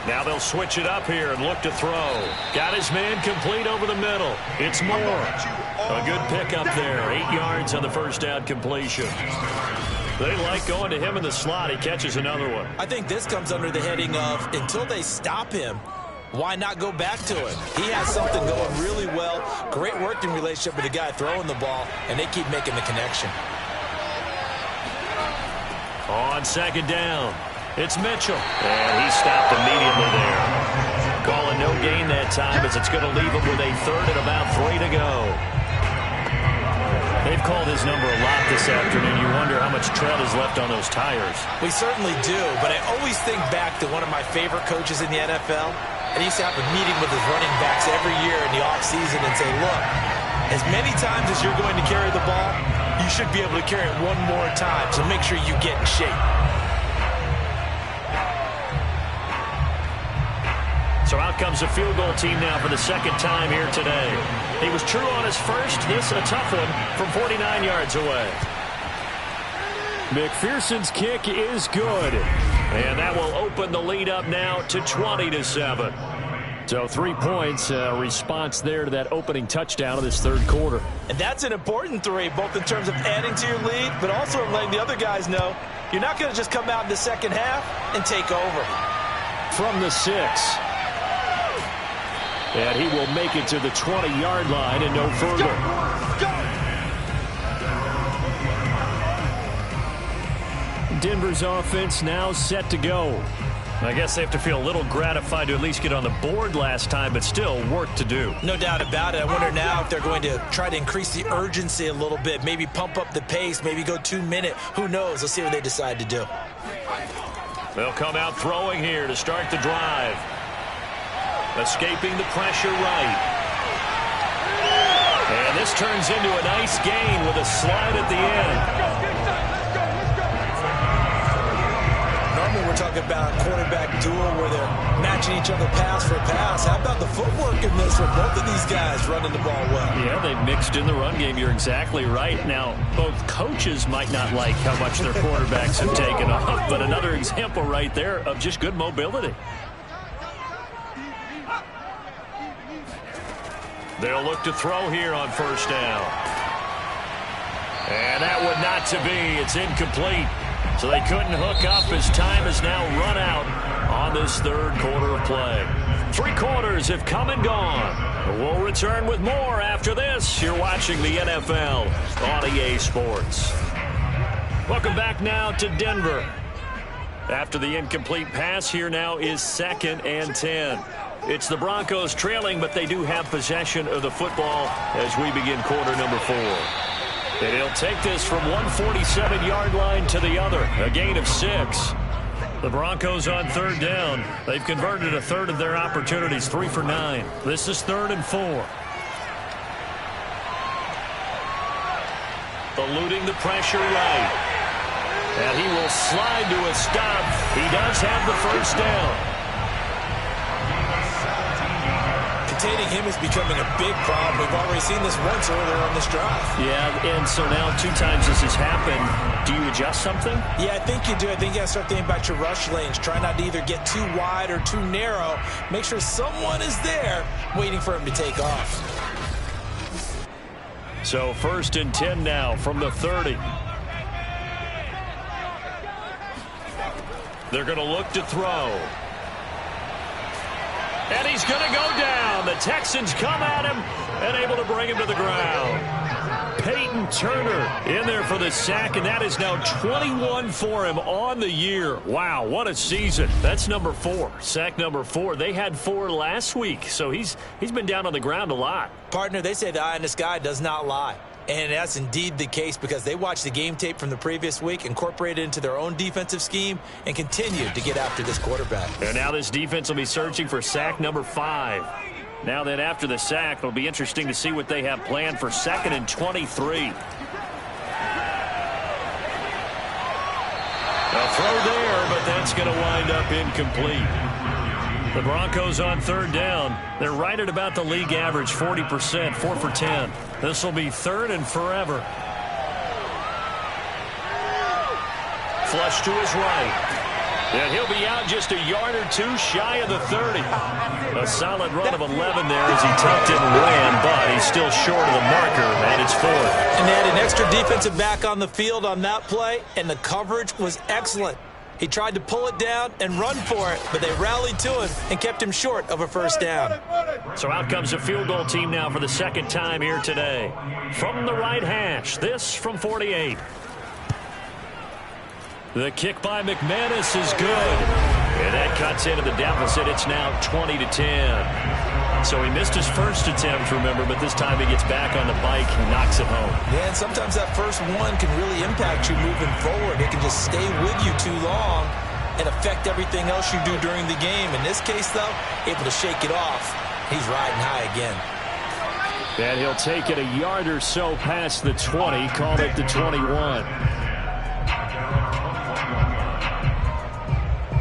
Now they'll switch it up here and look to throw. Got his man complete over the middle. It's Moore. A good pickup there. 8 yards on the first down completion. They like going to him in the slot. He catches another one. I think this comes under the heading of until they stop him, why not go back to it? He has something going really well. Great working relationship with the guy throwing the ball, and they keep making the connection. On 2nd down. It's Mitchell, and he stopped immediately there. Calling no gain that time as it's going to leave him with a 3rd and about 3 to go. They've called his number a lot this afternoon. You wonder how much tread is left on those tires. We certainly do, but I always think back to one of my favorite coaches in the NFL, and he used to have a meeting with his running backs every year in the offseason and say, look, as many times as you're going to carry the ball, you should be able to carry it one more time, so make sure you get in shape. So out comes the field goal team now for the 2nd time here today. He was true on his first. This a tough one from 49 yards away. McPherson's kick is good. And that will open the lead up now to 20-7. So 3 points, response there to that opening touchdown of this 3rd quarter. And that's an important 3, both in terms of adding to your lead, but also in letting the other guys know you're not going to just come out in the second half and take over. From the 6. And he will make it to the 20-yard line and no further. Denver's offense now set to go. I guess they have to feel a little gratified to at least get on the board last time, but still work to do. No doubt about it. I wonder now if they're going to try to increase the urgency a little bit, maybe pump up the pace, maybe go 2-minute. Who knows? Let's see what they decide to do. They'll come out throwing here to start the drive. Escaping the pressure right. And this turns into a nice gain with a slide at the end. Normally we're talking about a quarterback duel where they're matching each other pass for pass. How about the footwork in this for both of these guys running the ball well? Yeah, they've mixed in the run game. You're exactly right. Now, both coaches might not like how much their quarterbacks have taken off, but another example right there of just good mobility. They'll look to throw here on 1st down. And that would not to be. It's incomplete. So they couldn't hook up as time has now run out on this 3rd quarter of play. 3 quarters have come and gone. We'll return with more after this. You're watching the NFL on EA Sports. Welcome back now to Denver. After the incomplete pass, here now is 2nd and 10. It's the Broncos trailing, but they do have possession of the football as we begin quarter number 4. And he'll take this from 147-yard line to the other, a gain of 6. The Broncos on 3rd down. They've converted a 1/3 of their opportunities, 3 for 9. This is 3rd and 4. Eluding the pressure right. And he will slide to a stop. He does have the first down. Containing him is becoming a big problem. We've already seen this once earlier on this drive. Yeah, and so now 2 times this has happened. Do you adjust something? Yeah, I think you do. I think you got to start thinking about your rush lanes. Try not to either get too wide or too narrow. Make sure someone is there waiting for him to take off. So 1st and 10 now from the 30. They're going to look to throw. And he's going to go down. The Texans come at him and able to bring him to the ground. Peyton Turner in there for the sack, and that is now 21 for him on the year. Wow, what a season. That's number 4, sack number 4. They had 4 last week, so he's been down on the ground a lot. Partner, they say the eye in the sky does not lie. And that's indeed the case because they watched the game tape from the previous week, incorporated it into their own defensive scheme, and continued to get after this quarterback. And now this defense will be searching for sack number 5. Now then, after the sack, it'll be interesting to see what they have planned for 2nd and 23. A throw there, but that's going to wind up incomplete. The Broncos on 3rd down. They're right at about the league average, 40%, 4 for 10. This will be 3rd and forever. Flush to his right. And he'll be out just a yard or 2 shy of the 30. A solid run of 11 there as he tucked it and ran, but he's still short of the marker, and it's 4th. And they had an extra defensive back on the field on that play, and the coverage was excellent. He tried to pull it down and run for it, but they rallied to him and kept him short of a 1st down. So out comes a field goal team now for the 2nd time here today. From the right hash, this from 48. The kick by McManus is good. And that cuts into the deficit. It's now 20-10. So he missed his first attempt, remember, but this time he gets back on the bike and knocks it home. Yeah, and sometimes that first one can really impact you moving forward. It can just stay with you too long and affect everything else you do during the game. In this case, though, able to shake it off. He's riding high again. And he'll take it a yard or so past the 20, call it the 21.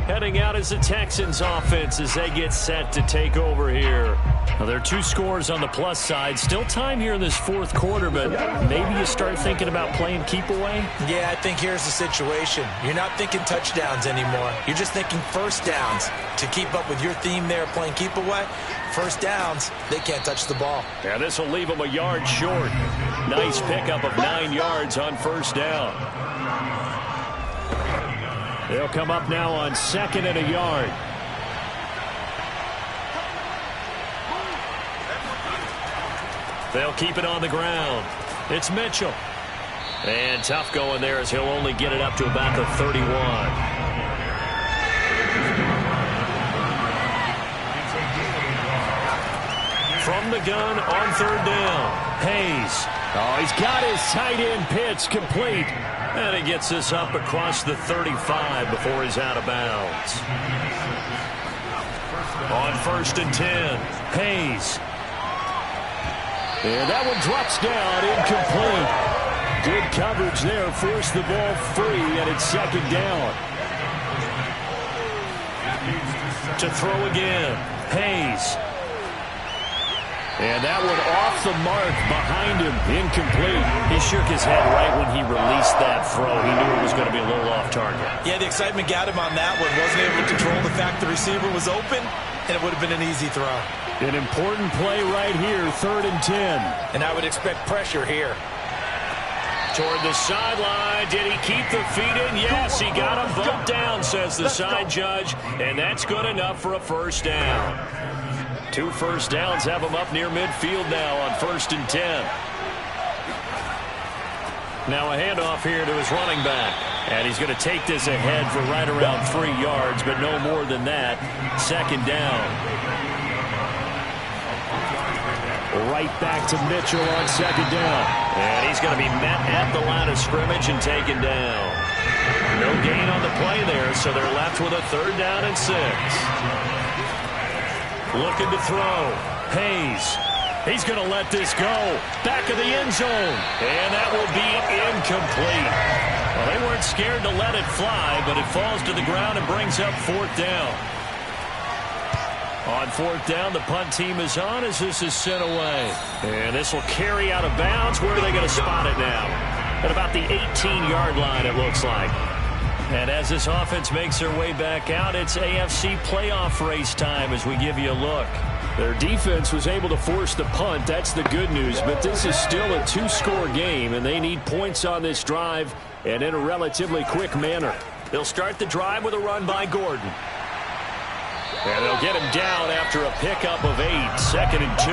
Heading out is the Texans offense as they get set to take over here. Now, there are 2 scores on the plus side. Still time here in this 4th quarter, but maybe you start thinking about playing keep away? Yeah, I think here's the situation. You're not thinking touchdowns anymore. You're just thinking 1st downs. To keep up with your theme there playing keep away, 1st downs, they can't touch the ball. Yeah, this will leave them a yard short. Nice pickup of 9 yards on 1st down. They'll come up now on 2nd and a yard. They'll keep it on the ground. It's Mitchell. And tough going there as he'll only get it up to about the 31. From the gun on 3rd down. Hayes. Oh, he's got his tight end pitch complete. And he gets this up across the 35 before he's out of bounds. On 1st and 10, Hayes. And that one drops down, incomplete. Good coverage there, forced the ball free, and it's 2nd down. To throw again, Hayes. And that one off the mark behind him, incomplete. He shook his head right when he released that throw. He knew it was going to be a little off target. Yeah, the excitement got him on that one. Wasn't able to control the fact the receiver was open, and it would have been an easy throw. An important play right here, 3rd and 10. And I would expect pressure here. Toward the sideline. Did he keep the feet in? Yes, he got him both down, says the side judge. And that's good enough for a 1st down. 2 first downs have him up near midfield now on 1st and 10. Now a handoff here to his running back. And he's going to take this ahead for right around 3 yards, but no more than that. 2nd down. Right back to Mitchell on 2nd down. And he's going to be met at the line of scrimmage and taken down. No gain on the play there, so they're left with a 3rd down and 6. Looking to throw. Hayes. He's going to let this go. Back of the end zone. And that will be incomplete. Well, they weren't scared to let it fly, but it falls to the ground and brings up 4th down. On 4th down, the punt team is on as this is sent away. And this will carry out of bounds. Where are they going to spot it now? At about the 18-yard line, it looks like. And as this offense makes their way back out, it's AFC playoff race time as we give you a look. Their defense was able to force the punt. That's the good news. But this is still a 2-score game, and they need points on this drive and in a relatively quick manner. They'll start the drive with a run by Gordon. And they'll get him down after a pickup of 8, 2nd and 2.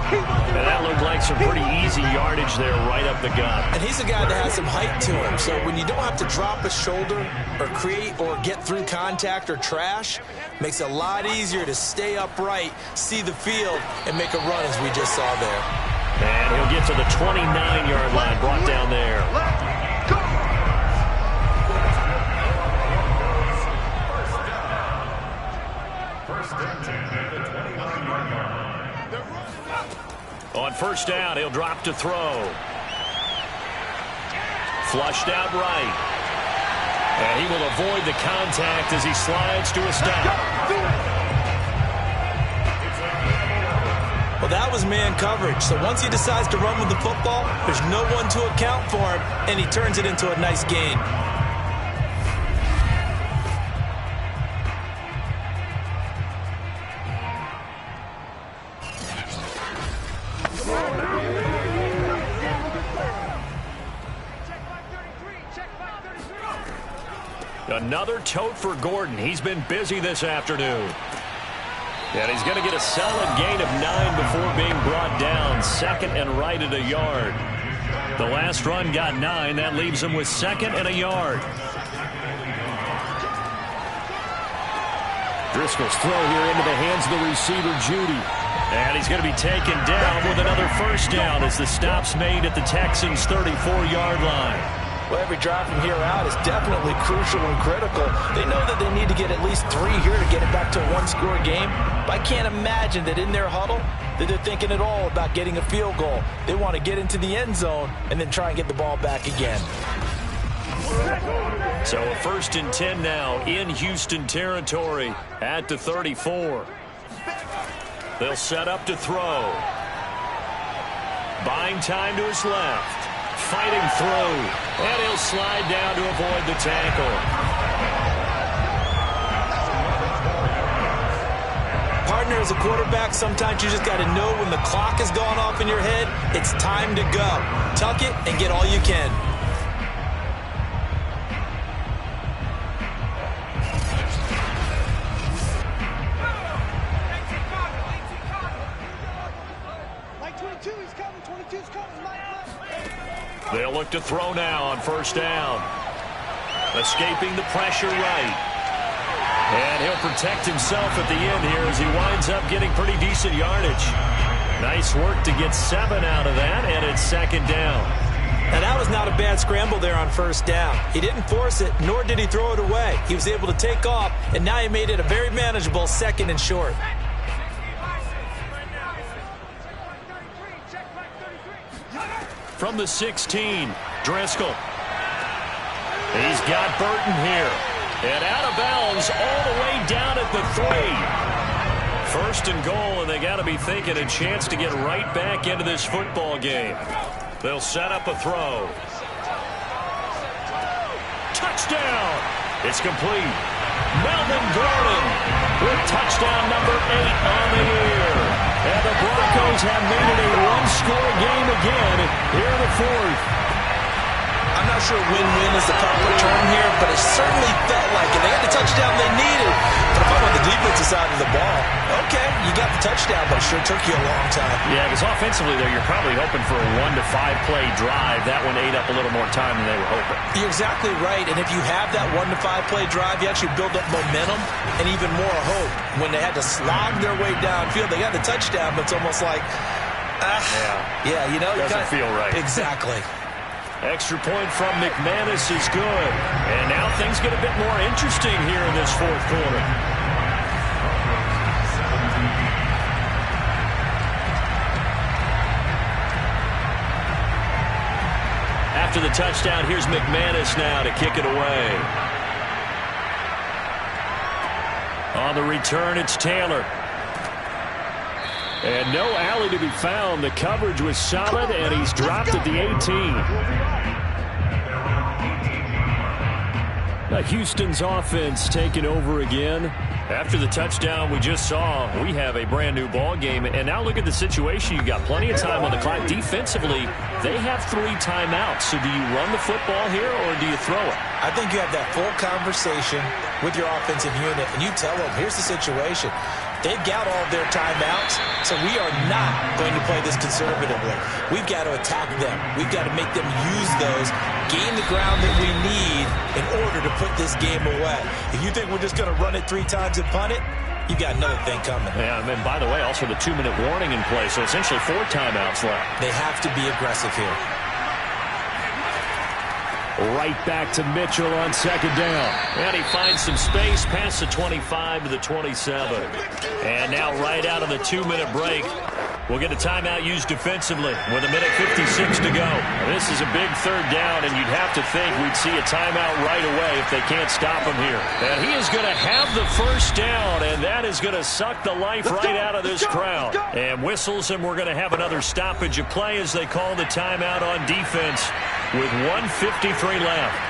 And that looked like some pretty easy yardage there right up the gut. And he's a guy that has some height to him. So when you don't have to drop a shoulder or create or get through contact or trash, makes it a lot easier to stay upright, see the field, and make a run as we just saw there. And he'll get to the 29-yard line, brought down there. On first down, he'll drop to throw. Flushed out right. And he will avoid the contact as he slides to a stop. Well, that was man coverage. So once he decides to run with the football, there's no one to account for him, and he turns it into a nice gain. Another tote for Gordon. He's been busy this afternoon. And he's going to get a solid gain of 9 before being brought down. 2nd and right at a yard. The last run got 9. That leaves him with 2nd and a yard. Driscoll's throw here into the hands of the receiver, Judy. And he's going to be taken down with another first down as the stop's made at the Texans' 34-yard line. Well, every drive from here out is definitely crucial and critical. They know that they need to get at least 3 here to get it back to a one-score game. But I can't imagine that in their huddle that they're thinking at all about getting a field goal. They want to get into the end zone and then try and get the ball back again. So a 1st and 10 now in Houston territory at the 34. They'll set up to throw. Buying time to his left. Fighting through. And he'll slide down to avoid the tackle. Partner, as a quarterback, sometimes you just got to know when the clock has gone off in your head, it's time to go. Tuck it and get all you can. They'll look to throw now on first down. Escaping the pressure right. And he'll protect himself at the end here as he winds up getting pretty decent yardage. Nice work to get 7 out of that, and it's 2nd down. Now, that was not a bad scramble there on first down. He didn't force it, nor did he throw it away. He was able to take off, and now he made it a very manageable 2nd and short. From the 16, Driscoll. He's got Burton here. And out of bounds all the way down at the 3. 1st and goal, and they got to be thinking a chance to get right back into this football game. They'll set up a throw. Touchdown! It's complete. Melvin Gordon with touchdown number 8 on the year. And the Broncos have made it a one-score game again here in the 4th. I'm not sure win-win is the proper term here, but it certainly felt like it. They had the touchdown they needed. But if I'm on the defensive side of the ball, okay, you got the touchdown, but it sure took you a long time. Yeah, because offensively there, you're probably hoping for a 1 to 5 play drive. That one ate up a little more time than they were hoping. You're exactly right, and if you have that 1 to 5 play drive, you actually build up momentum and even more hope. When they had to slog their way downfield, they got the touchdown, but it's almost like, yeah, you know, doesn't feel right. Exactly. Extra point from McManus is good. And now things get a bit more interesting here in this 4th quarter. After the touchdown, here's McManus now to kick it away. On the return, it's Taylor. And no alley to be found. The coverage was solid, and he's dropped at the 18. Now Houston's offense taking over again. After the touchdown we just saw, we have a brand new ball game. And now look at the situation. You've got plenty of time on the clock. Defensively, they have 3 timeouts. So do you run the football here or do you throw it? I think you have that full conversation with your offensive unit, and you tell them, here's the situation. They've got all of their timeouts, so we are not going to play this conservatively. We've got to attack them. We've got to make them use those, gain the ground that we need in order to put this game away. If you think we're just going to run it 3 times and punt it, you've got another thing coming. Yeah, and by the way, also the 2-minute warning in play, so essentially 4 timeouts left. They have to be aggressive here. Right back to Mitchell on 2nd down. And he finds some space past the 25 to the 27. And now right out of the 2-minute break, we'll get a timeout used defensively with 1:56 to go. This is a big 3rd down, and you'd have to think we'd see a timeout right away if they can't stop him here. And he is going to have the 1st down, and that is going to suck the life right out of this crowd. And whistles, and we're going to have another stoppage of play as they call the timeout on defense with 1:53 left.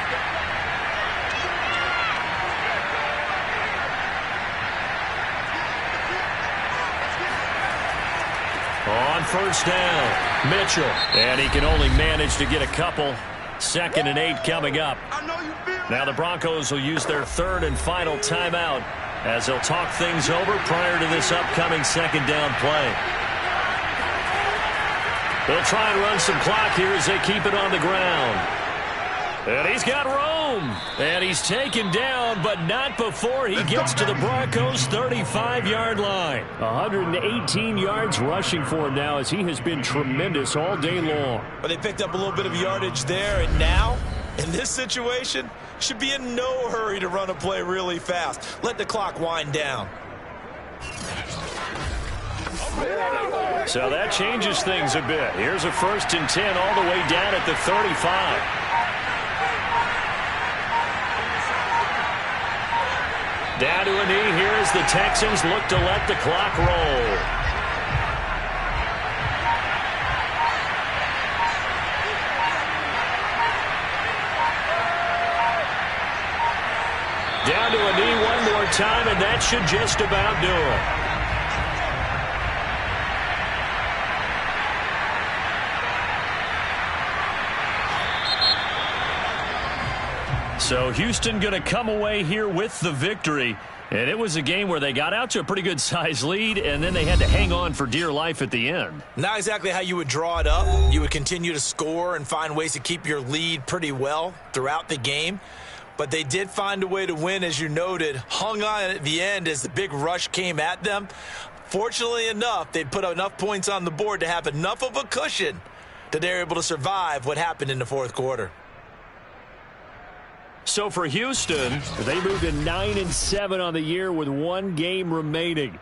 On 1st down, Mitchell. And he can only manage to get a couple. 2nd and 8 coming up. Now the Broncos will use their 3rd and final timeout as they'll talk things over prior to this upcoming 2nd down play. They'll try and run some clock here as they keep it on the ground. And he's got room. And he's taken down, but not before he gets to the Broncos' 35-yard line. 118 yards rushing for him now as he has been tremendous all day long. But they picked up a little bit of yardage there, and now, in this situation, should be in no hurry to run a play really fast. Let the clock wind down. So that changes things a bit. Here's a 1st and 10 all the way down at the 35. Down to a knee here as the Texans look to let the clock roll. Down to a knee one more time, and that should just about do it. So Houston going to come away here with the victory. And it was a game where they got out to a pretty good size lead, and then they had to hang on for dear life at the end. Not exactly how you would draw it up. You would continue to score and find ways to keep your lead pretty well throughout the game. But they did find a way to win, as you noted. Hung on at the end as the big rush came at them. Fortunately enough, they put enough points on the board to have enough of a cushion that they're able to survive what happened in the 4th quarter. So for Houston, they moved to 9-7 on the year with 1 game remaining.